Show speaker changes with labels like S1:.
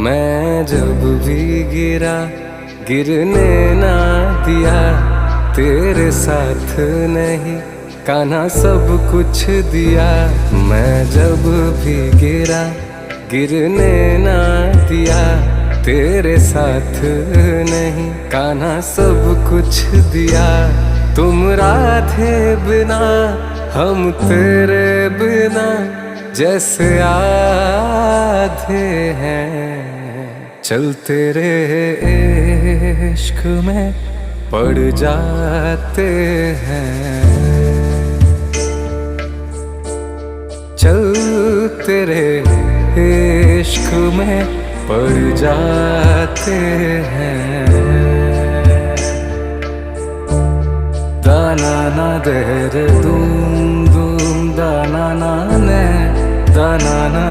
S1: मैं जब भी गिरा गिरने ना दिया, तेरे साथ नहीं कान्हा सब कुछ दिया। मैं जब भी गिरा गिरने ना दिया, तेरे साथ नहीं कान्हा सब कुछ दिया। तुम राधे बिना हम तेरे बिना जैसे आधे हैं। चल तेरे इश्क में पड़ जाते हैं। चल तेरे इश्क में पड़ जाते हैं। दाना ना दे रे दूम दूम दाना ना ने दाना ना